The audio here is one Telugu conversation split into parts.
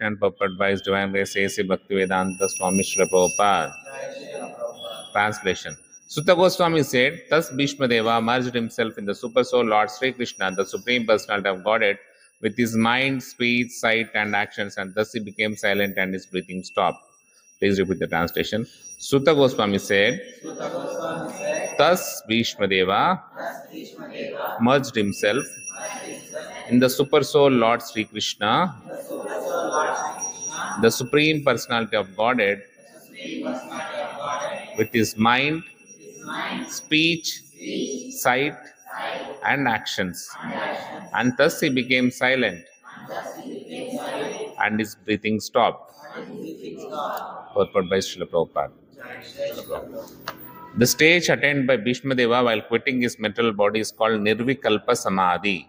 and purport by His Divine Grace A.C. Bhaktivedanta Swami Srila Prabhupada. Translation. Sutta Goswami said, thus Bhishma Deva merged himself in the Super Soul Lord Sri Krishna, the Supreme Personality of Godhead, with his mind, speech, sight, and actions, and thus he became silent and his breathing stopped. Please repeat the translation. Sutta Goswami said, thus Bhishma Deva merged himself in the Super Soul Lord Sri Krishna, the Supreme Personality of Godhead, with his mind, speech, sight, and actions, and thus he became silent and his breathing stopped. Purport by Srila Prabhupada. The stage attained by Bhishma Deva while quitting his mental body is called Nirvikalpa Samadhi,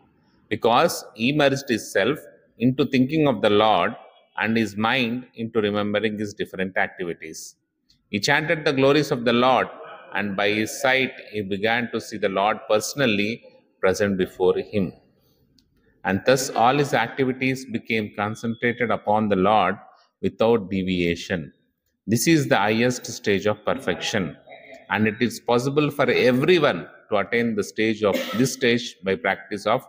because he merged his self into thinking of the Lord and his mind into remembering his different activities. He chanted the glories of the Lord, and by his sight he began to see the Lord personally present before him. And thus all his activities became concentrated upon the Lord without deviation. This is the highest stage of perfection, and it is possible for everyone to attain this stage by practice of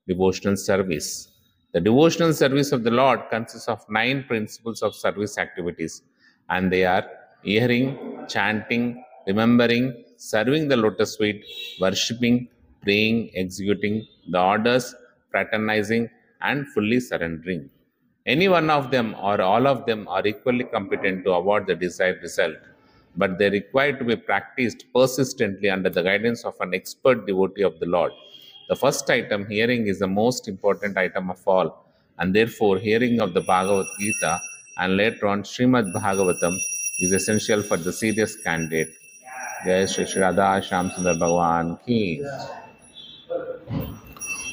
devotional service. The devotional service of the Lord consists of 9 principles of service activities, and they are hearing, chanting, remembering, serving the lotus feet, worshipping, praying, executing the orders, fraternizing, and fully surrendering. Any one of them or all of them are equally competent to award the desired result, but they require to be practiced persistently under the guidance of an expert devotee of the Lord. The first item, hearing, is the most important item of all, and therefore hearing of the Bhagavad Gita and later on Srimad Bhagavatam is essential for the serious candidate. Jai Shri Shri Radha Shyam Sundar Bhagwan ki.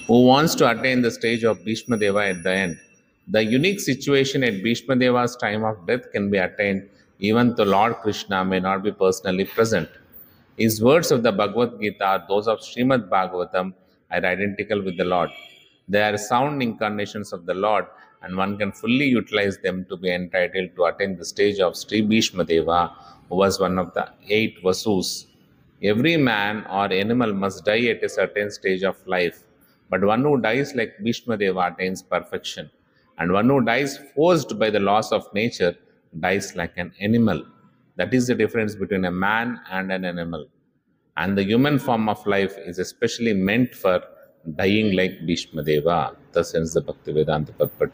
Who wants to attain the stage of Bhishma Deva at the end? The unique situation at Bhishma Deva's time of death can be attained even though Lord Krishna may not be personally present. His words of the Bhagavad Gita, those of Srimad Bhagavatam, are identical with the Lord. They are sound incarnations of the Lord, and one can fully utilize them to be entitled to attain the stage of Sri Bhishma Deva, who was one of the 8 Vasus. Every man or animal must die at a certain stage of life, but one who dies like Bhishma Deva attains perfection, and one who dies forced by the laws of nature dies like an animal. That is the difference between a man and an animal. And the human form of life is especially meant for dying like Bhishma Deva. Thus ends the Bhaktivedanta purport.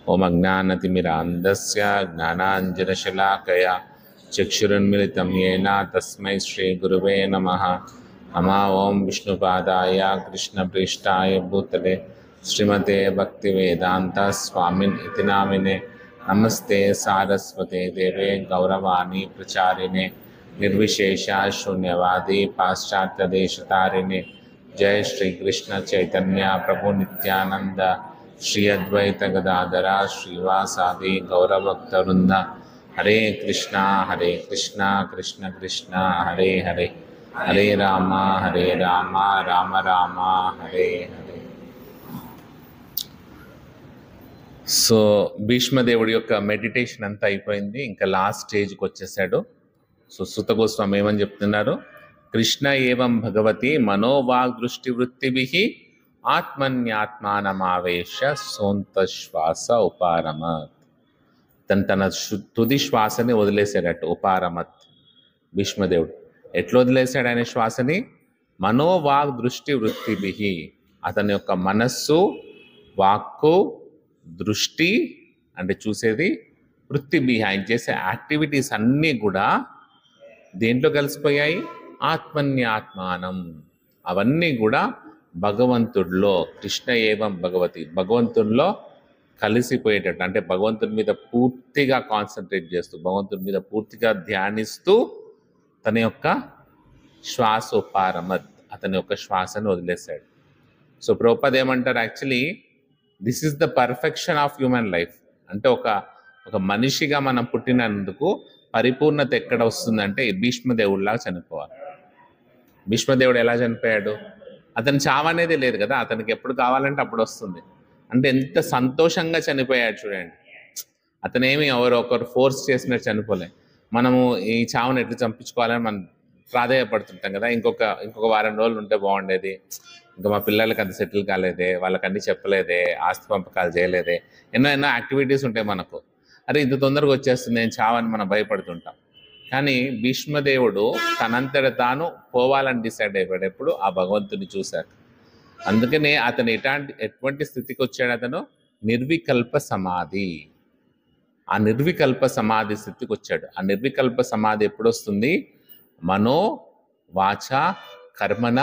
Om Agnanatimira-andasya Gnananjana-shalakaya Chakshurunmilitam Yena Tasmai Shri Guruve Namaha. Nama Om Vishnupadaya Krishna Prishtaya Bhutale Srimate Bhaktivedanta Swamin Iti Namine. Namaste Saraswate Deve Gauravani Pracharine Nirvishesha Shunyavadi Paschatya Deshatarine. Jai Shri Krishna Chaitanya Prabhu Nityananda Shri Advaita Gadadara Srivasadi Gauravakta Vrinda. Hare Krishna Krishna Krishna Hare Hare Hare Rama Rama Rama Hare Hare. So భీష్మదేవుడి యొక్క మెడిటేషన్ అంతా అయిపోయింది, ఇంకా లాస్ట్ స్టేజ్కి వచ్చేసాడు. సో సుత గోస్వామి ఏమని చెప్తున్నారు? కృష్ణ ఏవం భగవతి మనోవాగ్ దృష్టి వృత్తిభిః ఆత్మన్యాత్మానమావేశ సోంత శ్వాస ఉపారమత్. తన తుది శ్వాసని వదిలేశాడట. ఉపారమత్ భీష్మదేవుడు ఎట్లా వదిలేశాడు ఆయన శ్వాసని? మనోవాగ్ దృష్టి వృత్తిభిః, అతని యొక్క మనస్సు, వాక్కు, దృష్టి అంటే చూసేది, వృత్తి బిహైండ్ చేసే యాక్టివిటీస్ అన్నీ కూడా దేంట్లో కలిసిపోయాయి? ఆత్మన్యాత్మానం. అవన్నీ కూడా భగవంతుడిలో, కృష్ణ ఏవం భగవతి, భగవంతుడిలో కలిసిపోయేటట్టు, అంటే భగవంతుడి మీద పూర్తిగా కాన్సన్ట్రేట్ చేస్తూ, భగవంతుడి మీద పూర్తిగా ధ్యానిస్తూ తన యొక్క శ్వాసోపారమత్, అతని యొక్క శ్వాసను వదిలేశాడు. సో ప్రభుపాద ఏమంటారు? Actually this is the perfection of human life. అంటే ఒక మనిషిగా మనం పుట్టినందుకు పరిపూర్ణత ఎక్కడ వస్తుందంటే భీష్మదేవుడిలాగా చనిపోవాలి. భీష్మదేవుడు ఎలా చనిపోయాడు? అతను చావనేది లేదు కదా, అతనికి ఎప్పుడు కావాలంటే అప్పుడు వస్తుంది. అంటే ఎంత సంతోషంగా చనిపోయాడు చూడండి. అతనేమి ఎవరో ఒకరు ఫోర్స్ చేసినట్టు చనిపోలే. మనము ఈ చావును ఎట్లా చంపించుకోవాలని మనం ప్రాధేయపడుతుంటాం కదా. ఇంకొక వారం రోజులు ఉంటే బాగుండేది, ఇంకా మా పిల్లలకి అంత సెటిల్ కాలేదే, వాళ్ళకి అన్నీ చెప్పలేదే, ఆస్తి పంపకాలు చేయలేదే, ఎన్నో యాక్టివిటీస్ ఉంటాయి మనకు. అరే ఇంత తొందరగా వచ్చేస్తుంది నేను చావని మనం భయపడుతుంటాం. కానీ భీష్మదేవుడు తనంతట తాను పోవాలని డిసైడ్ అయిపోయాడు ఎప్పుడు? ఆ భగవంతుని చూశాక. అందుకనే అతను ఎటువంటి స్థితికి వచ్చాడు? అతను నిర్వికల్ప సమాధి, ఆ నిర్వికల్ప సమాధి స్థితికి వచ్చాడు. ఆ నిర్వికల్ప సమాధి ఎప్పుడు వస్తుంది? మనో వాచ కర్మన,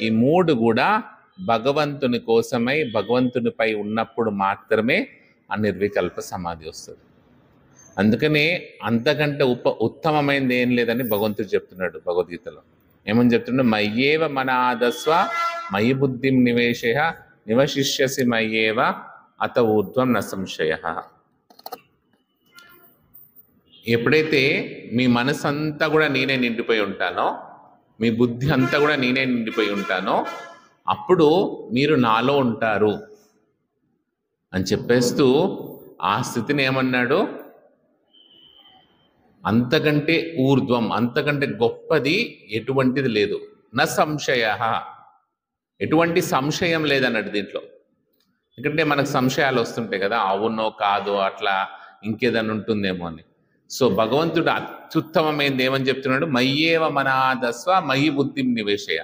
ఈ మూడు కూడా భగవంతుని కోసమై భగవంతునిపై ఉన్నప్పుడు మాత్రమే ఆ నిర్వికల్ప సమాధి వస్తుంది. అందుకనే అంతకంటే ఉత్తమమైనది ఏం లేదని భగవంతుడు చెప్తున్నాడు భగవద్గీతలో. ఏమని చెప్తున్నాడు? మయ్యేవ మనాదస్వ మయి బుద్ధిం నివేశయ నివశిష్యసి మయ్యేవ అత ఊర్ధ్వం న సంశయ. ఎప్పుడైతే మీ మనసు అంతా కూడా నేనే నిండిపోయి ఉంటానో, మీ బుద్ధి అంతా కూడా నేనే నిండిపోయి ఉంటానో, అప్పుడు మీరు నాలో ఉంటారు అని చెప్పేస్తూ ఆ స్థితిని ఏమన్నాడు? అంతకంటే ఊర్ధ్వం, అంతకంటే గొప్పది ఎటువంటిది లేదు. న సంశయ, ఎటువంటి సంశయం లేదన్నాడు దీంట్లో. ఎందుకంటే మనకు సంశయాలు వస్తుంటాయి కదా, అవునో కాదో అట్లా ఇంకేదన్నా ఉంటుందేమో అని. సో భగవంతుడు అత్యుత్తమమైనది ఏమని చెప్తున్నాడు? మయ్యేవ మనాదస్వ మయి బుద్ధిం నివేశయ,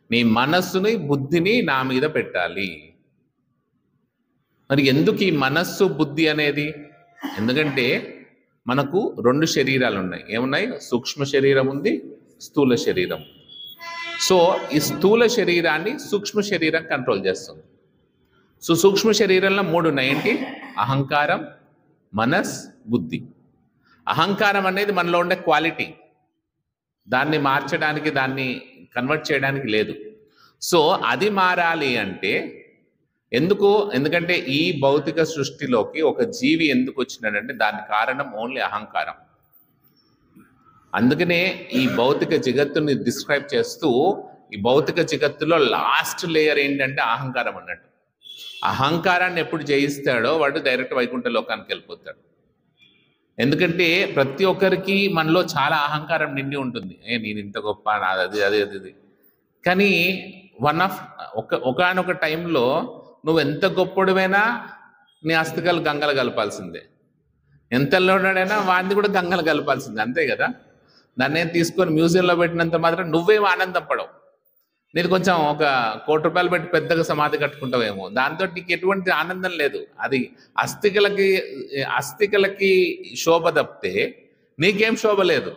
నీ మనస్సుని బుద్ధిని నా మీద పెట్టాలి. మరి ఎందుకు ఈ మనస్సు బుద్ధి అనేది? ఎందుకంటే మనకు రెండు శరీరాలు ఉన్నాయి. ఏమున్నాయి? సూక్ష్మ శరీరం ఉంది, స్థూల శరీరం. సో ఈ స్థూల శరీరాన్ని సూక్ష్మ శరీరం కంట్రోల్ చేస్తుంది. సో సూక్ష్మ శరీరంలో మూడు ఉన్నాయి. ఏంటి? అహంకారం, మనస్, బుద్ధి. అహంకారం అనేది మనలో ఉండే క్వాలిటీ, దాన్ని మార్చడానికి, దాన్ని కన్వర్ట్ చేయడానికి లేదు. సో అది మారాలి అంటే ఎందుకంటే ఈ భౌతిక సృష్టిలోకి ఒక జీవి ఎందుకు వచ్చినాడంటే దానికి కారణం ఓన్లీ అహంకారం. అందుకనే ఈ భౌతిక జగత్తుని డిస్క్రైబ్ చేస్తూ ఈ భౌతిక జగత్తులో లాస్ట్ లేయర్ ఏంటంటే అహంకారం అన్నట్టు. అహంకారాన్ని ఎప్పుడు జయిస్తాడో వాడు డైరెక్ట్ వైకుంఠ లోకానికి వెళ్ళిపోతాడు. ఎందుకంటే ప్రతి ఒక్కరికి మనలో చాలా అహంకారం నిండి ఉంటుంది. నేను ఇంత గొప్ప, నాది అది అది అది. కానీ ఒకనొక టైంలో నువ్వు ఎంత గొప్పడువైనా నీ అస్థికలు గంగలు కలపాల్సిందే, ఎంతలోనైనా వాడిని కూడా గంగలు కలపాల్సిందే, అంతే కదా. దాన్ని తీసుకొని మ్యూజియంలో పెట్టినంత మాత్రం నువ్వేమో ఆనందం పడవు. నేను కొంచెం ఒక ₹1,00,00,000 పెట్టి పెద్దగా సమాధి కట్టుకుంటావేమో, దాంతో నీకు ఎటువంటి ఆనందం లేదు. అది అస్థికలకి శోభ తప్పితే నీకేం శోభ లేదు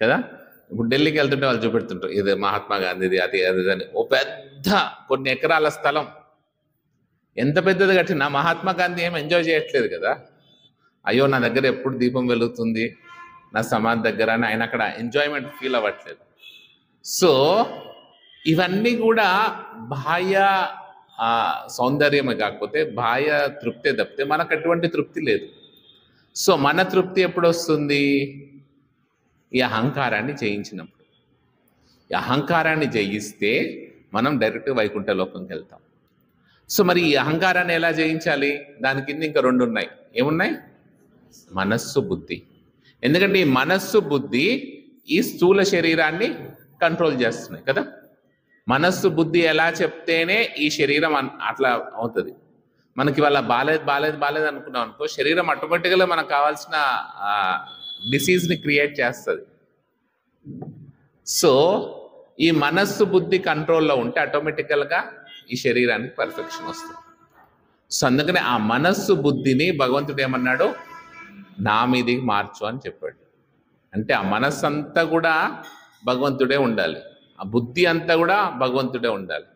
కదా. ఇప్పుడు ఢిల్లీకి వెళ్తుంటే వాళ్ళు చూపెడుతుంటారు, ఇది మహాత్మా గాంధీది, అది అది అని. ఓ పెద్ద కొన్ని ఎకరాల స్థలం, ఎంత పెద్దది కట్టినా మహాత్మా గాంధీ ఏం ఎంజాయ్ చేయట్లేదు కదా. అయ్యో నా దగ్గర ఎప్పుడు దీపం వెలుగుతుంది నా సమాధి దగ్గర అని ఆయన అక్కడ ఎంజాయ్మెంట్ ఫీల్ అవ్వట్లేదు. సో ఇవన్నీ కూడా బాహ్య సౌందర్యమే, కాకపోతే బాహ్య తృప్తి తప్పితే మనకు అటువంటి తృప్తి లేదు. సో మన తృప్తి ఎప్పుడు వస్తుంది? ఈ అహంకారాన్ని జయించినప్పుడు. ఈ అహంకారాన్ని జయిస్తే మనం డైరెక్ట్ వైకుంఠ లోకంకి వెళ్తాం. సో మరి ఈ అహంకారాన్ని ఎలా జయించాలి? దాని కింద ఇంకా రెండు ఉన్నాయి. ఏమున్నాయి? మనస్సు, బుద్ధి. ఎందుకంటే ఈ మనస్సు, బుద్ధి ఈ స్థూల శరీరాన్ని కంట్రోల్ చేస్తున్నాయి కదా. మనస్సు, బుద్ధి ఎలా చెప్తేనే ఈ శరీరం అట్లా అవుతుంది. మనకి వాళ్ళ బాలేదు అనుకున్నాం అనుకో, శరీరం ఆటోమేటిక్గా మనకు కావాల్సిన డిసీజ్ని క్రియేట్ చేస్తుంది. సో ఈ మనస్సు, బుద్ధి కంట్రోల్లో ఉంటే ఆటోమేటికల్గా ఈ శరీరానికి పర్ఫెక్షన్ వస్తుంది. సో అందుకనే ఆ మనస్సు, బుద్ధిని భగవంతుడు ఏమన్నాడు? నా మీదికి మార్చు అని చెప్పాడు. అంటే ఆ మనస్సు అంతా కూడా భగవంతుడే ఉండాలి, ఆ బుద్ధి అంతా కూడా భగవంతుడే ఉండాలి.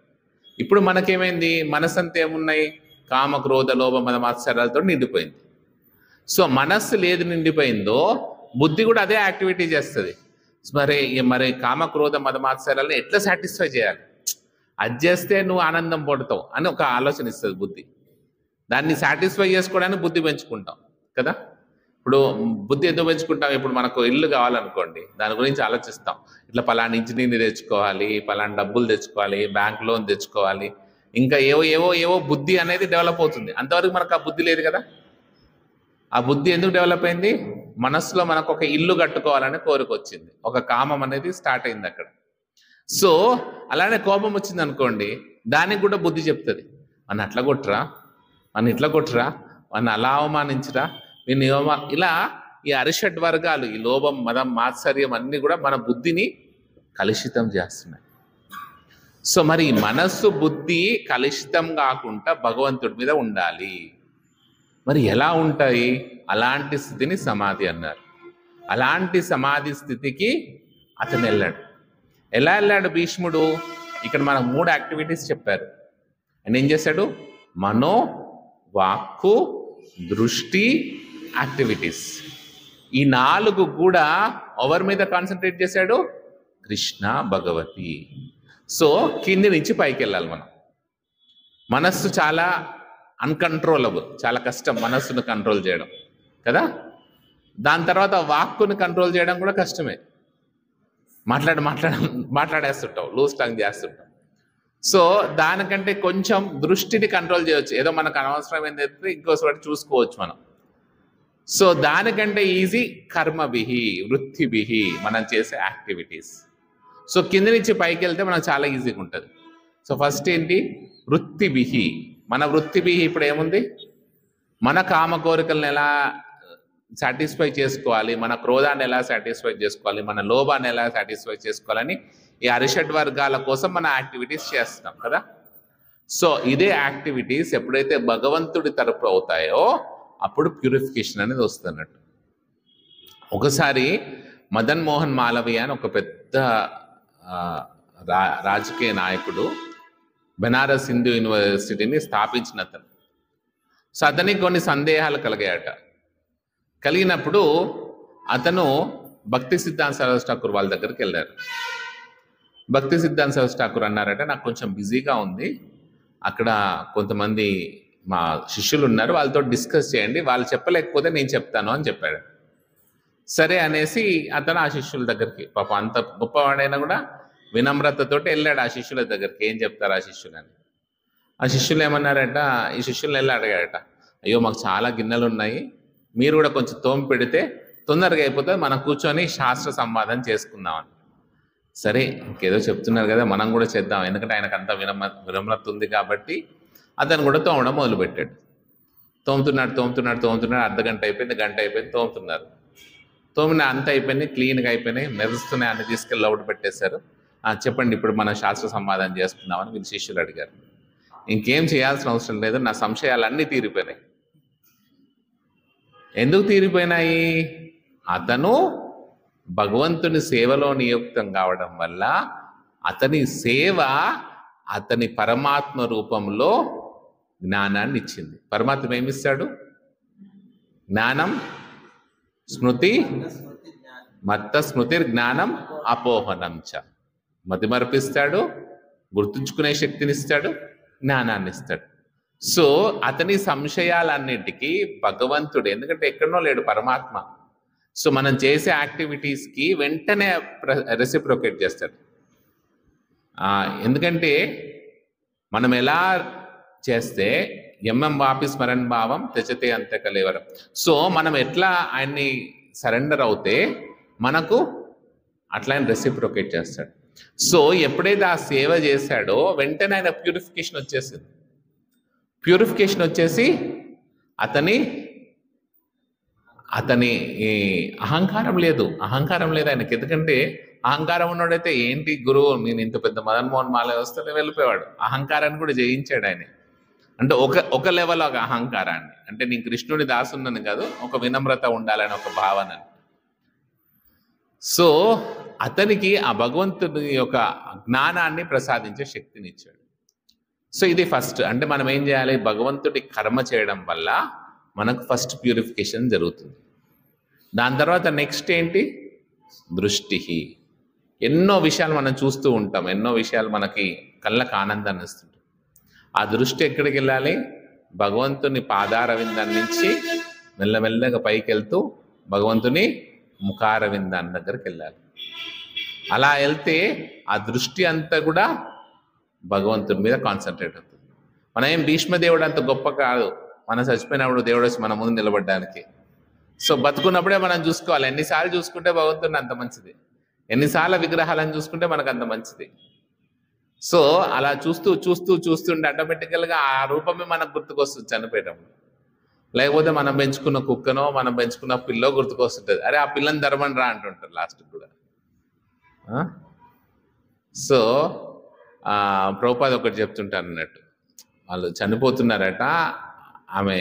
ఇప్పుడు మనకేమైంది? మనస్సు అంతా ఏమున్నాయి? కామ, క్రోధ, లోభ, మద, మాత్సర్యాలతో నిండిపోయింది. సో మనస్సు లేదు నిండిపోయిందో బుద్ధి కూడా అదే యాక్టివిటీ చేస్తుంది. మరి కామ, క్రోధ, మద, మాత్సర్యాలను ఎట్లా సాటిస్ఫై చేయాలి? అది చేస్తే నువ్వు ఆనందం పడతావు అని ఒక ఆలోచన ఇస్తుంది బుద్ధి. దాన్ని సాటిస్ఫై చేసుకోవడానికి బుద్ధి పెంచుకుంటాం కదా. ఇప్పుడు బుద్ధి ఎందుకు పెంచుకుంటాం? ఇప్పుడు మనకు ఇల్లు కావాలనుకోండి, దాని గురించి ఆలోచిస్తాం. ఇట్లా పలానా ఇంజనీర్ని తెచ్చుకోవాలి, పలానా డబ్బులు తెచ్చుకోవాలి, బ్యాంక్ లోన్ తెచ్చుకోవాలి, ఇంకా ఏవో బుద్ధి అనేది డెవలప్ అవుతుంది. అంతవరకు మనకు ఆ బుద్ధి లేదు కదా. ఆ బుద్ధి ఎందుకు డెవలప్ అయింది? మనస్సులో మనకు ఒక ఇల్లు కట్టుకోవాలని కోరిక వచ్చింది, ఒక కామం అనేది స్టార్ట్ అయింది అక్కడ. సో అలానే కోపం వచ్చింది అనుకోండి, దానికి కూడా బుద్ధి చెప్తుంది, మన అట్లా కొట్టరా, మన ఇట్లా కొట్టరా, మన అలా అవమానించరా, నేను ఇలా ఈ అరిషడ్ వర్గాలు, ఈ లోభం, మదం, మాత్సర్యం అన్నీ కూడా మన బుద్ధిని కలుషితం చేస్తున్నాయి. సో మరి ఈ మనస్సు బుద్ధి కలుషితం కాకుండా భగవంతుడి మీద ఉండాలి. మరి ఎలా ఉంటాయి? అలాంటి స్థితిని సమాధి అన్నారు. అలాంటి సమాధి స్థితికి అతను వెళ్ళాడు. ఎలా వెళ్ళాడు భీష్ముడు? ఇక్కడ మనకు 3 యాక్టివిటీస్ చెప్పారు. ఆయన ఏం చేశాడు? మనో, వాక్కు, దృష్టి యాక్టివిటీస్. ఈ 4 కూడా ఎవరి మీద కాన్సన్ట్రేట్ చేశాడు? కృష్ణ, భగవతి. సో కింది నుంచి పైకి వెళ్ళాలి మనం. మనస్సు చాలా అన్కంట్రోలబుల్, చాలా కష్టం మనస్సును కంట్రోల్ చేయడం కదా. దాని తర్వాత వాక్కుని కంట్రోల్ చేయడం కూడా కష్టమే. మాట్లాడేస్తుంటావు, లూజ్ టంగ్ చేస్తుంటావు. సో దానికంటే కొంచెం దృష్టిని కంట్రోల్ చేయవచ్చు. ఏదో మనకు అనవసరమైంది అయితే ఇంకోసారి చూసుకోవచ్చు మనం. సో దానికంటే ఈజీ కర్మభిహి, వృత్తిభిహి, మనం చేసే యాక్టివిటీస్. సో కింద నుంచి పైకి వెళ్తే మనకు చాలా ఈజీగా ఉంటుంది. సో ఫస్ట్ ఏంటి? వృత్తిభిహి. మన వృత్తిభిహి ఇప్పుడు ఏముంది? మన కామ కోరికలను ఎలా సాటిస్ఫై చేసుకోవాలి, మన క్రోధాన్ని ఎలా సాటిస్ఫై చేసుకోవాలి, మన లోభాన్ని ఎలా సాటిస్ఫై చేసుకోవాలని ఈ అరిషడ్ వర్గాల కోసం మన యాక్టివిటీస్ చేస్తున్నాం కదా. సో ఇదే యాక్టివిటీస్ ఎప్పుడైతే భగవంతుడి తరపు అవుతాయో అప్పుడు ప్యూరిఫికేషన్ అనేది వస్తున్నట్టు. ఒకసారి మదన్ మోహన్ మాలవీయ అని ఒక పెద్ద రాజకీయ నాయకుడు, బెనారస్ హిందూ యూనివర్సిటీని స్థాపించిన అతను. సో అతనికి కొన్ని సందేహాలు కలిగాయట. కలిగినప్పుడు అతను భక్తి సిద్ధాంత సరస్వతి ఠాకూర్ వాళ్ళ దగ్గరికి వెళ్ళారు. భక్తి సిద్ధాంత సరస్వతి ఠాకూర్ అన్నారట, నాకు కొంచెం బిజీగా ఉంది, అక్కడ కొంతమంది మా శిష్యులు ఉన్నారు, వాళ్ళతో డిస్కస్ చేయండి, వాళ్ళు చెప్పలేకపోతే నేను చెప్తాను అని చెప్పాడు. సరే అనేసి అతను ఆ శిష్యుల దగ్గరికి, పాప అంత గొప్పవాడైనా కూడా వినమ్రతతోటి వెళ్ళాడు ఆ శిష్యుల దగ్గరికి. ఏం చెప్తారు ఆ శిష్యులని? ఆ శిష్యులు ఏమన్నారట, ఈ శిష్యులు వెళ్ళి అడిగాడట, అయ్యో మాకు చాలా గిన్నెలు ఉన్నాయి, మీరు కూడా కొంచెం తోమి పెడితే తొందరగా అయిపోతే మనం కూర్చొని శాస్త్ర సంవాదం చేసుకుందామని. సరే ఇంకేదో చెప్తున్నారు కదా, మనం కూడా చేద్దాం, ఎందుకంటే ఆయనకు అంత వినమ్రత ఉంది కాబట్టి అతను కూడా తోమడం మొదలుపెట్టాడు. తోముతున్నాడు. అర్ధగంట అయిపోయింది, గంట అయిపోయింది, తోముతున్నారు. తోమిన అంత అయిపోయింది, క్లీన్గా అయిపోయినాయి, మెరుస్తున్నాయి, అన్ని తీసుకెళ్ళి లౌడ్ పెట్టేశారు. చెప్పండి ఇప్పుడు మన శాస్త్ర సంవాదం చేసుకుందామని వీళ్ళు శిష్యులు అడిగారు. ఇంకేం చేయాల్సిన అవసరం లేదు, నా సంశయాలన్నీ తీరిపోయినాయి. ఎందుకు తీరిపోయినాయి? అతను భగవంతుని సేవలో నియుక్తం కావడం వల్ల అతని సేవ అతని పరమాత్మ రూపంలో జ్ఞానాన్ని ఇచ్చింది. పరమాత్మ ఏమిస్తాడు? జ్ఞానం, స్మృతి, మత్త స్మృతిర్ జ్ఞానం అపోహనం చ. మతి మరపిస్తాడు, గుర్తుంచుకునే శక్తిని ఇస్తాడు, జ్ఞానాన్ని ఇస్తాడు. సో అతని సంశయాలన్నిటికీ భగవంతుడు, ఎందుకంటే ఎక్కడనో లేడు పరమాత్మ. సో మనం చేసే యాక్టివిటీస్కి వెంటనే రెసిప్రోకేట్ చేస్తాడు. ఎందుకంటే మనం ఎలా చేస్తే వాపి స్మరణ్ భావం తెచతే అంతే కలేవరం. సో మనం ఎట్లా ఆయన్ని సరెండర్ అవుతే మనకు అట్లా ఆయన రెసిప్రోకేట్ చేస్తాడు. సో ఎప్పుడైతే ఆ సేవ చేశాడో వెంటనే ఆయన ప్యూరిఫికేషన్ వచ్చేసింది. ప్యూరిఫికేషన్ వచ్చేసి అతని అహంకారం లేదు ఆయనకి. ఎందుకంటే అహంకారం ఉన్నాడైతే ఏంటి గురువు, నేను ఇంత పెద్ద మదన్ మోహన్ మాలే వస్తే వెళ్ళిపోయాడు. అహంకారాన్ని కూడా జయించాడు ఆయన. అంటే ఒక లెవెల్ ఒక అహంకారాన్ని, అంటే నేను కృష్ణుడి దాసున్నని కాదు, ఒక వినమ్రత ఉండాలని ఒక భావన. సో అతనికి ఆ భగవంతుడి యొక్క జ్ఞానాన్ని ప్రసాదించే శక్తిని ఇచ్చాడు. సో ఇది ఫస్ట్. అంటే మనం ఏం చేయాలి? భగవంతుడి కర్మ చేయడం వల్ల మనకు ఫస్ట్ ప్యూరిఫికేషన్ జరుగుతుంది. దాని తర్వాత నెక్స్ట్ ఏంటి? దృష్టి. ఎన్నో విషయాలు మనం చూస్తూ ఉంటాం, ఎన్నో విషయాలు మనకి కళ్ళకు ఆనందాన్ని ఇస్తుంటాం. ఆ దృష్టి ఎక్కడికి వెళ్ళాలి? భగవంతుని పాదారవిందాన్ని నుంచి మెల్లమెల్లగా పైకి వెళ్తూ భగవంతుని ముఖారవిందాన్ని దగ్గరికి వెళ్ళాలి. అలా వెళ్తే ఆ దృష్టి అంతా కూడా భగవంతుడి మీద కాన్సన్ట్రేట్ అవుతుంది. మనం ఏం భీష్మదేవుడు అంత గొప్ప కాదు, మనం చచ్చిపోయినప్పుడు దేవుడు వచ్చి మన ముందు నిలబడ్డానికి. సో బతుకున్నప్పుడే మనం చూసుకోవాలి. ఎన్నిసార్లు చూసుకుంటే భగవంతుడిని అంత మంచిది, ఎన్నిసార్లు విగ్రహాలను చూసుకుంటే మనకు అంత మంచిది. సో అలా చూస్తూ చూస్తూ చూస్తుంటే ఆటోమేటికల్గా ఆ రూపమే మనకు గుర్తుకొస్తుంది చనిపోయేటప్పుడు. లేకపోతే మనం పెంచుకున్న కుక్కనో మనం పెంచుకున్న పిల్లో గుర్తుకొస్తుంటుంది. అరే ఆ పిల్లని ధర్మని రా అంటుంటారు లాస్ట్కి కూడా. సో ప్రభుపాద ఒకటి చెప్తుంటారు అన్నట్టు, వాళ్ళు చనిపోతున్నారట, ఆమె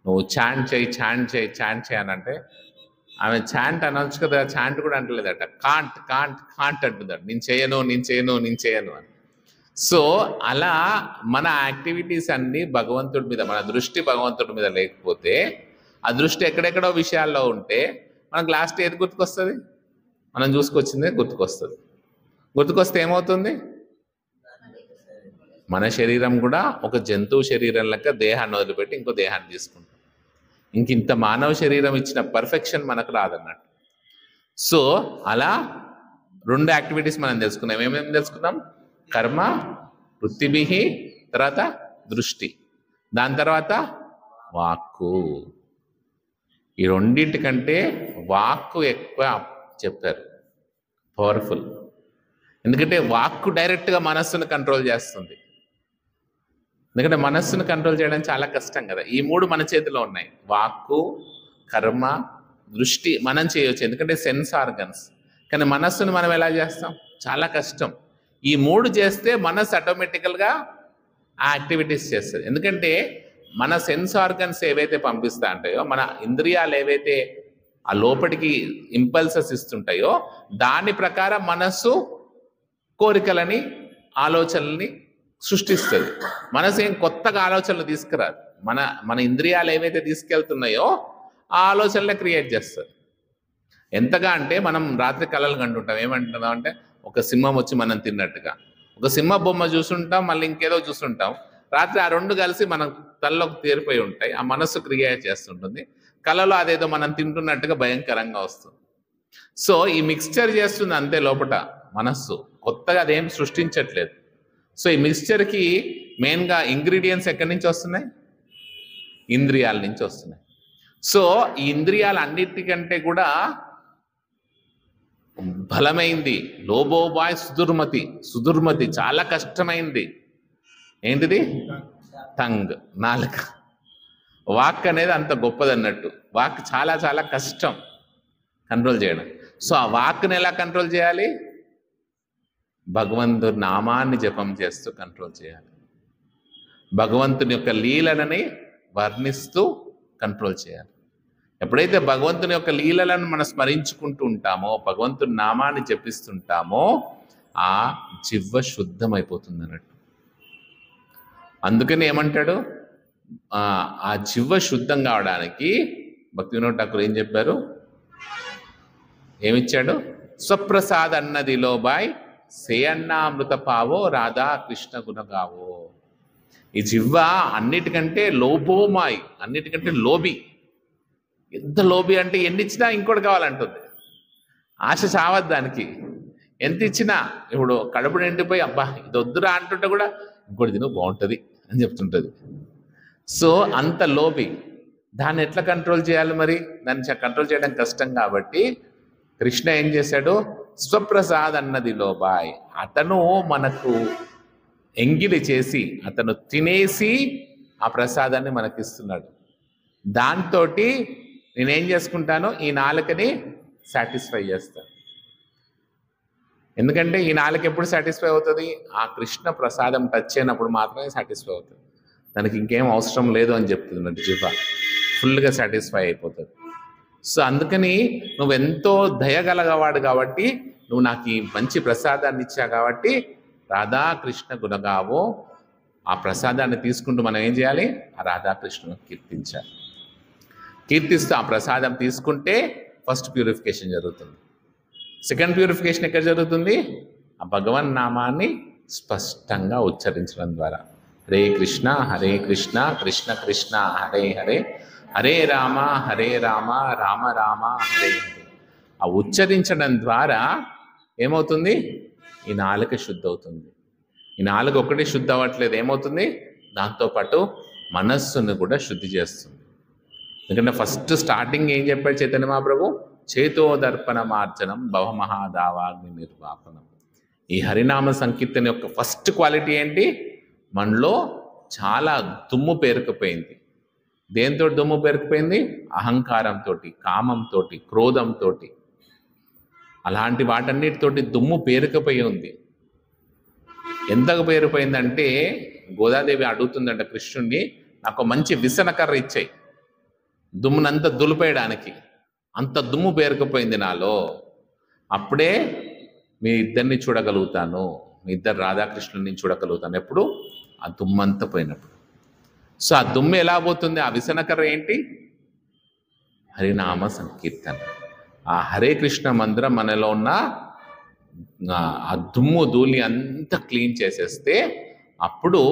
నువ్వు చాంట్ చేయి చాంట్ చేయి చాంట్ చేయనంటే ఆమె చాంట్ అనొచ్చు కదా, చాంట్ కూడా అంటలేదట, కాంట్ కాంట్ కాంట్ అంటుందట, నేను చేయను నేను చేయను నేను చేయను అని. సో అలా మన యాక్టివిటీస్ అన్నీ భగవంతుడి మీద, మన దృష్టి భగవంతుడి మీద లేకపోతే, ఆ దృష్టి ఎక్కడెక్కడో విషయాల్లో ఉంటే మనకు లాస్ట్ ఏది గుర్తుకొస్తుంది? మనం చూసుకొచ్చిందే గుర్తుకొస్తుంది. గుర్తుకొస్తే ఏమవుతుంది? మన శరీరం కూడా ఒక జంతువు శరీరం లెక్క దేహాన్ని వదిలిపెట్టి ఇంకో దేహాన్ని తీసుకుంటాం. ఇంత మానవ శరీరం ఇచ్చిన పర్ఫెక్షన్ మనకు రాదన్నట్టు. సో అలా 2 యాక్టివిటీస్ మనం తెలుసుకున్నాం. ఏమేమి తెలుసుకున్నాం? కర్మ, వృత్తిభిహి, తర్వాత దృష్టి, దాని తర్వాత వాక్కు. ఈ రెండింటికంటే వాక్కు ఎక్కువ చెప్పారు, పవర్ఫుల్. ఎందుకంటే వాక్కు డైరెక్ట్గా మనస్సును కంట్రోల్ చేస్తుంది. ఎందుకంటే మనస్సును కంట్రోల్ చేయడం చాలా కష్టం కదా. ఈ 3 మన చేతిలో ఉన్నాయి, వాక్కు, కర్మ, దృష్టి. మనం చేయవచ్చు ఎందుకంటే సెన్స్ ఆర్గన్స్. కానీ మనస్సును మనం ఎలా చేస్తాం? చాలా కష్టం. ఈ 3 చేస్తే మనస్సు ఆటోమేటికల్గా ఆ యాక్టివిటీస్ చేస్తుంది. ఎందుకంటే మన సెన్స్ ఆర్గన్స్ ఏవైతే పంపిస్తా ఉంటాయో, మన ఇంద్రియాలు ఏవైతే ఆ లోపలికి ఇంపల్సెస్ ఇస్తుంటాయో, దాని ప్రకారం మనస్సు కోరికలని, ఆలోచనల్ని సృష్టిస్తుంది. మనసు ఏం కొత్తగా ఆలోచనలు తీసుకురాదు. మన ఇంద్రియాలు ఏవైతే తీసుకెళ్తున్నాయో ఆ ఆలోచనలే క్రియేట్ చేస్తుంది. ఎంతగా అంటే మనం రాత్రి కళలు కంటుంటాం. ఏమంటున్నాం అంటే, ఒక సింహం వచ్చి మనం తిన్నట్టుగా, ఒక సింహ బొమ్మ చూసుంటాం, మళ్ళీ ఇంకేదో చూసుంటాం. రాత్రి ఆ 2 కలిసి మనం తలలోకి తీరిపోయి ఉంటాయి. ఆ మనస్సు క్రియేట్ చేస్తుంటుంది. కళలో అదేదో మనం తింటున్నట్టుగా భయంకరంగా వస్తుంది. సో ఈ మిక్స్చర్ చేస్తుంది అంతే లోపల మనస్సు, కొత్తగా అదేం సృష్టించట్లేదు. సో ఈ మిక్స్చర్కి మెయిన్గా ఇంగ్రీడియంట్స్ ఎక్కడి నుంచి వస్తున్నాయి? ఇంద్రియాల నుంచి వస్తున్నాయి. సో ఈ ఇంద్రియాలు అన్నిటికంటే కూడా బలమైంది లోబోబాయ్ సుదుర్మతి. సుదుర్మతి చాలా కష్టమైంది. ఏంటిది? టంగ్, నాలుక. వాక్ అనేది అంత గొప్పది అన్నట్టు. వాక్ చాలా చాలా కష్టం కంట్రోల్ చేయడం. సో ఆ వాక్ని ఎలా కంట్రోల్ చేయాలి? భగవంతుడి నామాన్ని జపం చేస్తూ కంట్రోల్ చేయాలి. భగవంతుని యొక్క లీలలని వర్ణిస్తూ కంట్రోల్ చేయాలి. ఎప్పుడైతే భగవంతుని యొక్క లీలలను మనం స్మరించుకుంటూ ఉంటామో, భగవంతుని నామాన్ని జపిస్తుంటామో, ఆ జివ్వ శుద్ధమైపోతుంది అన్నట్టు. అందుకని ఏమంటాడు? ఆ జివ్వ శుద్ధం కావడానికి భక్తి వినోద్ ఠాకూర్ ఏం చెప్పారు? ఏమిచ్చాడు? స్వప్రసాద్ అన్నదిలో బాయ్ సేయన్నామృత పావో రాధా కృష్ణ గుణగావో. ఈ జివ్వ అన్నిటికంటే లోబోమాయి, అన్నిటికంటే లోబి. ఎంత లోబి అంటే ఎన్ని ఇచ్చినా ఇంకోటి కావాలంటుంది. ఆశ చావద్దు దానికి. ఎంత ఇచ్చినా, ఇప్పుడు కడుపు నిండిపోయి అబ్బా ఇది వద్దురా అంటుంటే కూడా ఇంకోటి తిను బాగుంటుంది అని చెప్తుంటుంది. సో అంత లోబి. దాన్ని ఎట్లా కంట్రోల్ చేయాలి? మరి దాన్ని కంట్రోల్ చేయడం కష్టం కాబట్టి కృష్ణ ఏం చేశాడు? స్వప్రసాద్ అన్నది లోబాయ్. అతను మనకు ఎంగిలి చేసి, అతను తినేసి ఆ ప్రసాదాన్ని మనకిస్తున్నాడు. దాంతో నేనేం చేసుకుంటాను? ఈ నాలుకని సాటిస్ఫై చేస్తాను. ఎందుకంటే ఈ నాలుక ఎప్పుడు సాటిస్ఫై అవుతుంది? ఆ కృష్ణ ప్రసాదం టచ్ అయినప్పుడు మాత్రమే సాటిస్ఫై అవుతుంది. దానికి ఇంకేం అవసరం లేదు అని చెప్తుంది జిహ్వ. ఫుల్గా సాటిస్ఫై అయిపోతుంది. సో అందుకని నువ్వెంతో దయగలగవాడు కాబట్టి, నువ్వు నాకు ఈ మంచి ప్రసాదాన్ని ఇచ్చా కాబట్టి రాధాకృష్ణ గుణగావో. ఆ ప్రసాదాన్ని తీసుకుంటూ మనం ఏం చేయాలి? ఆ రాధాకృష్ణను కీర్తించాలి. కీర్తిస్తూ ఆ ప్రసాదం తీసుకుంటే ఫస్ట్ ప్యూరిఫికేషన్ జరుగుతుంది. సెకండ్ ప్యూరిఫికేషన్ ఎక్కడ జరుగుతుంది? ఆ భగవన్ నామాన్ని స్పష్టంగా ఉచ్చరించడం ద్వారా. హరే కృష్ణ కృష్ణ కృష్ణ హరే హరే, హరే రామ రామ రామ హరే హరే. ఆ ఉచ్చరించడం ద్వారా ఏమవుతుంది? ఈ నాలుక శుద్ధి అవుతుంది. ఈ నాలుక ఒకటి శుద్ధి అవ్వట్లేదు, ఏమవుతుంది? దాంతోపాటు మనస్సును కూడా శుద్ధి చేస్తుంది. ఎందుకంటే ఫస్ట్ స్టార్టింగ్ ఏం చెప్పాడు చైతన్య మహాప్రభు? చేతో దర్పణ మార్చనం భవమహాదావాగ్ని నిర్వాపనం. ఈ హరినామ సంకీర్తన యొక్క ఫస్ట్ క్వాలిటీ ఏంటి? మనలో చాలా దుమ్ము పేరుకుపోయింది. దేంతో దుమ్ము పేరుకుపోయింది? అహంకారంతో, కామంతో, క్రోధంతో, అలాంటి వాటన్నిటితోటి దుమ్ము పేరుకుపోయి ఉంది. ఎంతకు పేరుపోయిందంటే గోదాదేవి అడుగుతుందంట కృష్ణుణ్ణి, నాకు మంచి విసనకర్ర ఇచ్చాయి దుమ్మునంతా దులిపేయడానికి. అంత దుమ్ము పేరుకుపోయింది నాలో. అప్పుడే మీ ఇద్దరిని చూడగలుగుతాను, మీ ఇద్దరు రాధాకృష్ణుని చూడగలుగుతాను. ఎప్పుడు? ఆ దుమ్మంతా పోయినప్పుడు. సో ఆ దుమ్ము ఎలా పోతుంది? ఆ విసనకర్ర ఏంటి? హరినామ సంకీర్తన. ఆ హరే కృష్ణ మంత్రం మనలో ఉన్న ఆ దుమ్ము ధూళి అంతా క్లీన్ చేసేస్తే అప్పుడు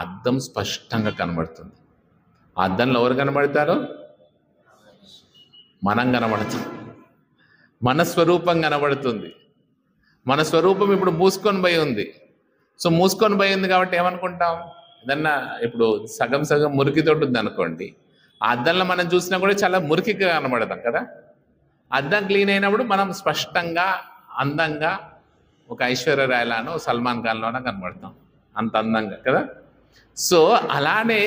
అద్దం స్పష్టంగా కనబడుతుంది. ఆ అద్దంలో ఎవరు కనబడతారు? మనం కనబడతాం. మన స్వరూపం కనబడుతుంది. మన స్వరూపం ఇప్పుడు మూసుకొని పోయి ఉంది. సో మూసుకొని పోయి ఉంది కాబట్టి ఏమనుకుంటాం? ఏదన్నా ఇప్పుడు సగం సగం మురికితోటి ఉంది అనుకోండి, ఆ అద్దంలో మనం చూసినా కూడా చాలా మురికిగా కనబడతాం కదా. అద్దం క్లీన్ అయినప్పుడు మనం స్పష్టంగా, అందంగా ఒక ఐశ్వర్యరాయలానో సల్మాన్ ఖాన్లోనో కనబడతాం, అంత అందంగా కదా. సో అలానే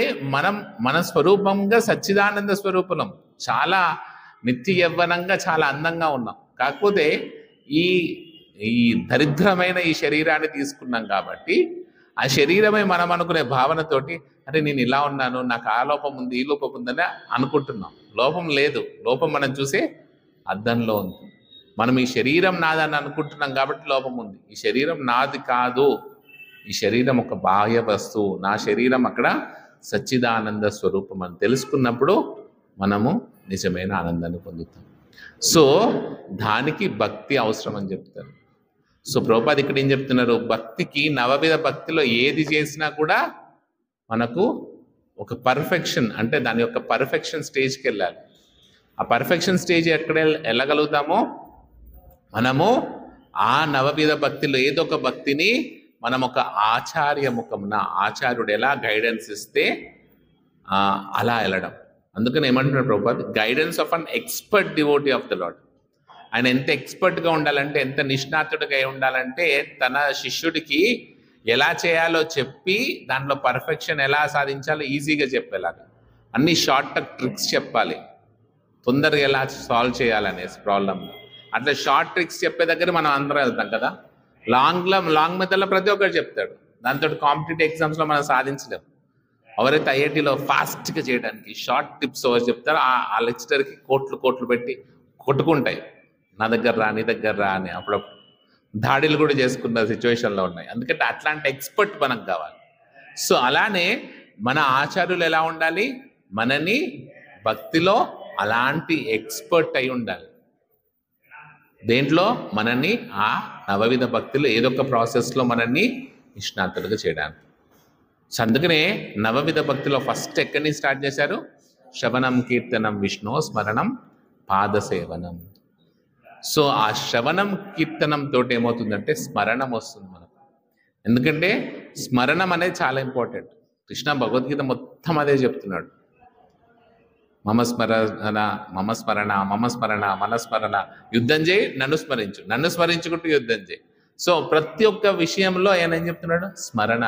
మన స్వరూపంగా సచ్చిదానంద స్వరూపం, చాలా నిత్య యవ్వనంగా, చాలా అందంగా ఉన్నాం. కాకపోతే ఈ దరిద్రమైన ఈ శరీరాన్ని తీసుకున్నాం కాబట్టి ఆ శరీరమే మనం అనుకునే భావనతోటి అరే నేను ఇలా ఉన్నాను, నాకు ఆ లోపం ఉంది, ఈ లోపం ఉందని అనుకుంటున్నాం. లోపం లేదు. లోపం మనం చూసే అద్దంలో ఉంది. మనం ఈ శరీరం నాదని అనుకుంటున్నాం కాబట్టి లోపం ఉంది. ఈ శరీరం నాది కాదు, ఈ శరీరం ఒక బాహ్య వస్తువు, నా శరీరం అక్కడ సచ్చిదానంద స్వరూపం అని తెలుసుకున్నప్పుడు మనము నిజమైన ఆనందాన్ని పొందుతాం. సో దానికి భక్తి అవసరం అని చెప్తారు. సో ప్రభుపాద ఇక్కడ ఏం చెప్తున్నారు? భక్తికి, నవవిధ భక్తిలో ఏది చేసినా కూడా మనకు ఒక పర్ఫెక్షన్, అంటే దాని యొక్క పర్ఫెక్షన్ స్టేజ్కి వెళ్ళాలి. ఆ పర్ఫెక్షన్ స్టేజ్ ఎక్కడ వెళ్ళగలుగుతామో మనము ఆ నవవిధ భక్తిలో ఏదో ఒక భక్తిని మనం ఒక ఆచార్య ముఖమున, ఆచార్యుడు ఎలా గైడెన్స్ ఇస్తే అలా వెళ్ళడం. అందుకని ఏమంటున్నారు Prabhupad? Guidance of an expert devotee of the lord. ఆయన ఎంత ఎక్స్పర్ట్గా ఉండాలంటే, ఎంత నిష్ణాతుడిగా ఉండాలంటే, తన శిష్యుడికి ఎలా చేయాలో చెప్పి దాంట్లో పర్ఫెక్షన్ ఎలా సాధించాలో ఈజీగా చెప్పేలాగా అన్ని షార్ట్ ట్రిక్స్ చెప్పాలి, తొందరగా ఎలా సాల్వ్ చేయాలనేసి ప్రాబ్లమ్. అట్లా షార్ట్ ట్రిక్స్ చెప్పే దగ్గర మనం అందరం వెళ్తాం కదా. లాంగ్ మెథడ్లో ప్రతి ఒక్కరు చెప్తాడు. దాంతో కాంపిటేటివ్ ఎగ్జామ్స్లో మనం సాధించలేం. ఎవరైతే ఐఐటీలో ఫాస్ట్గా చేయడానికి షార్ట్ టిప్స్ ఎవరు చెప్తారో ఆ లెక్చరర్కి కోట్లు పెట్టి కొట్టుకుంటాయి, నా దగ్గర రా, నీ దగ్గర రా అని. అప్పుడప్పుడు దాడులు కూడా చేసుకున్న సిచ్యువేషన్లో ఉన్నాయి. ఎందుకంటే అట్లాంటి ఎక్స్పర్ట్ మనకు కావాలి. సో అలానే మన ఆచార్యులు ఎలా ఉండాలి? మనని భక్తిలో అలాంటి ఎక్స్పర్ట్ అయి ఉండాలి. దేంట్లో? మనని ఆ నవవిధ భక్తిలో ఏదో ఒక ప్రాసెస్లో మనల్ని నిష్ణాతులుగా చేయడానికి. సో అందుకనే నవవిధ భక్తిలో ఫస్ట్ ఎక్కడి నుంచి స్టార్ట్ చేశారు? శ్రవణం, కీర్తనం, విష్ణు స్మరణం, పాదసేవనం. సో ఆ శ్రవణం, కీర్తనం తోటి ఏమవుతుందంటే స్మరణం వస్తుంది మనకు. ఎందుకంటే స్మరణం అనేది చాలా ఇంపార్టెంట్. కృష్ణ భగవద్గీత మొత్తం అదే చెప్తున్నాడు. మమ స్మరణ, మమ స్మరణ, మమ స్మరణ, మన స్మరణ. యుద్ధం చేయి, నన్ను స్మరించు, నన్ను స్మరించుకుంటూ యుద్ధం చేయి. సో ప్రతి ఒక్క విషయంలో ఆయన ఏం చెప్తున్నాడు? స్మరణ,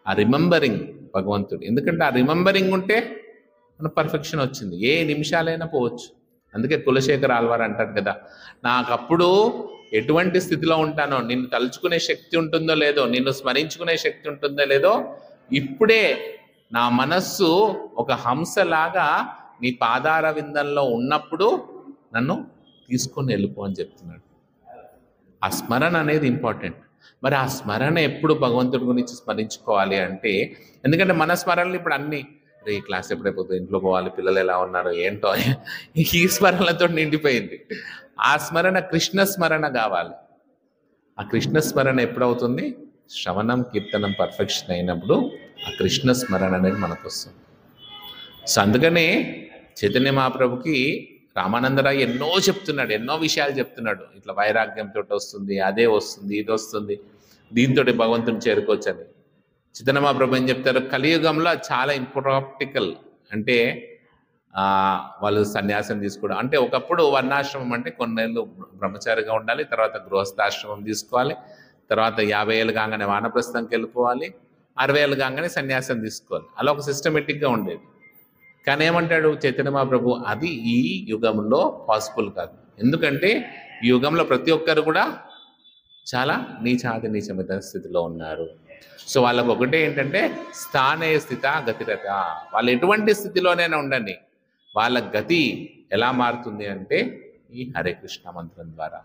ఆ రిమెంబరింగ్ భగవంతుడు. ఎందుకంటే ఆ రిమెంబరింగ్ ఉంటే మన పర్ఫెక్షన్ వచ్చింది. ఏ నిమిషాలైనా పోవచ్చు. అందుకే కులశేఖర్ ఆల్వార్ అంటాడు కదా, నాకప్పుడు ఎటువంటి స్థితిలో ఉంటానో, నిన్ను తలుచుకునే శక్తి ఉంటుందో లేదో, నిన్ను స్మరించుకునే శక్తి ఉంటుందో లేదో, ఇప్పుడే నా మనస్సు ఒక హంసలాగా నీ పాదార విందంలో ఉన్నప్పుడు నన్ను తీసుకొని వెళ్ళిపో అని చెప్తున్నాడు. ఆ స్మరణ అనేది ఇంపార్టెంట్. మరి ఆ స్మరణ ఎప్పుడు భగవంతుడి గురించి స్మరించుకోవాలి అంటే, ఎందుకంటే మన స్మరణలు ఇప్పుడు అన్నీ ఈ క్లాస్ ఎప్పుడైపోతుంది, ఇంట్లో పోవాలి, పిల్లలు ఎలా ఉన్నారు ఏంటో, ఈ స్మరణలతో నిండిపోయింది. ఆ స్మరణ కృష్ణ స్మరణ కావాలి. ఆ కృష్ణ స్మరణ ఎప్పుడవుతుంది? శ్రవణం, కీర్తనం పర్ఫెక్షన్ అయినప్పుడు ఆ కృష్ణ స్మరణ అనేది మనకు వస్తుంది. సో అందుకనే చైతన్య మహాప్రభుకి రామానందరాయ్ ఎన్నో చెప్తున్నాడు, ఎన్నో విషయాలు చెప్తున్నాడు. ఇట్లా వైరాగ్యంతో వస్తుంది, అదే వస్తుంది, ఇది వస్తుంది, దీంతో భగవంతుని చేరుకోవచ్చని. చైతన్య మహాప్రభు ఏం చెప్తారు? కలియుగంలో చాలా ఇంప్రాక్టికల్, అంటే వాళ్ళు సన్యాసం తీసుకోవడం. అంటే ఒకప్పుడు వర్ణాశ్రమం అంటే కొన్నేళ్ళు బ్రహ్మచారిగా ఉండాలి, తర్వాత గృహస్థాశ్రమం తీసుకోవాలి, తర్వాత 50 ఏళ్ళు కాగానే వానప్రస్థంకి వెళ్ళిపోవాలి, 60 ఏళ్ళు కాగానే సన్యాసం తీసుకోవాలి. అలా ఒక సిస్టమేటిక్గా ఉండేది. కానీ ఏమంటాడు చైతన్య మహాప్రభు, అది ఈ యుగంలో పాసిబుల్ కాదు. ఎందుకంటే ఈ యుగంలో ప్రతి ఒక్కరు కూడా చాలా నీచమైన స్థితిలో ఉన్నారు. సో వాళ్ళకు ఒకటే ఏంటంటే స్థానే స్థిత గతిరత. వాళ్ళు ఎటువంటి స్థితిలోనైనా ఉండండి, వాళ్ళ గతి ఎలా మారుతుంది అంటే ఈ హరే కృష్ణ మంత్రం ద్వారా,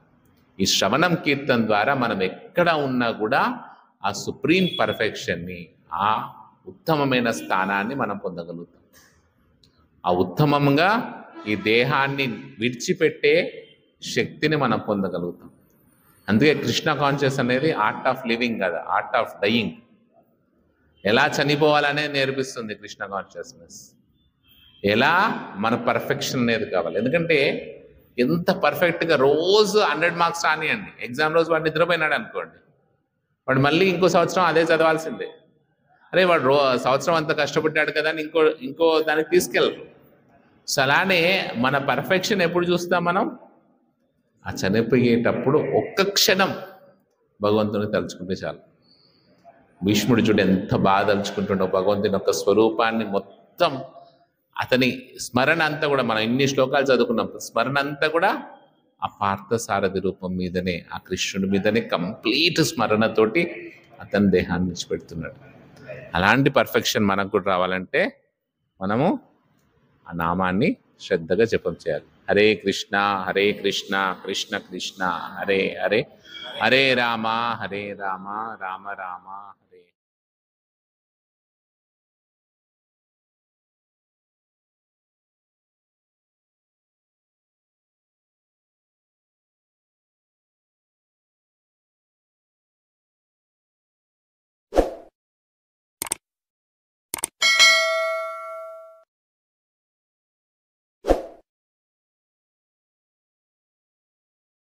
ఈ శ్రవణం కీర్తన ద్వారా మనం ఎక్కడ ఉన్నా కూడా ఆ సుప్రీం పర్ఫెక్షన్ని, ఆ ఉత్తమమైన స్థానాన్ని మనం పొందగలుగుతాం. ఆ ఉత్తమంగా ఈ దేహాన్ని విడిచిపెట్టే శక్తిని మనం పొందగలుగుతాం. అందుకే కృష్ణ కాన్షియస్ అనేది ఆర్ట్ ఆఫ్ లివింగ్ కదా, ఆర్ట్ ఆఫ్ డయింగ్. ఎలా చనిపోవాలనేది నేర్పిస్తుంది కృష్ణ కాన్షియస్నెస్. ఎలా మన పర్ఫెక్షన్ అనేది కావాలి. ఎందుకంటే ఎంత పర్ఫెక్ట్గా రోజు 100 మార్క్స్ రానియండి, ఎగ్జామ్ రోజు వాడు నిద్రపోయినాడు అనుకోండి, వాడు మళ్ళీ ఇంకో సంవత్సరం అదే చదవాల్సిందే. అరే వాడు సంవత్సరం అంతా కష్టపడ్డాడు కదా అని ఇంకో దానికి తీసుకెళ్ళరు. సో అలానే మన పర్ఫెక్షన్ ఎప్పుడు చూస్తాం మనం? ఆ చనిపోయేటప్పుడు ఒక్క క్షణం భగవంతుని తలుచుకుంటే చాలు. భీష్ముడు చూడు ఎంత బాగా తలుచుకుంటుండో భగవంతుని యొక్క స్వరూపాన్ని, మొత్తం అతని స్మరణ అంతా కూడా, మనం ఇన్ని శ్లోకాలు చదువుకున్నాం, స్మరణ అంతా కూడా ఆ పార్థసారథి రూపం మీదనే, ఆ కృష్ణుడి మీదనే కంప్లీట్ స్మరణతోటి అతని దేహాన్ని విడిచిపెడుతున్నాడు. అలాంటి పర్ఫెక్షన్ మనకు కూడా రావాలంటే మనము ఆ నామాన్ని శ్రద్ధగా జపం చేయాలి. హరే కృష్ణ కృష్ణ కృష్ణ హరే హరే, హరే రామ రామ రామ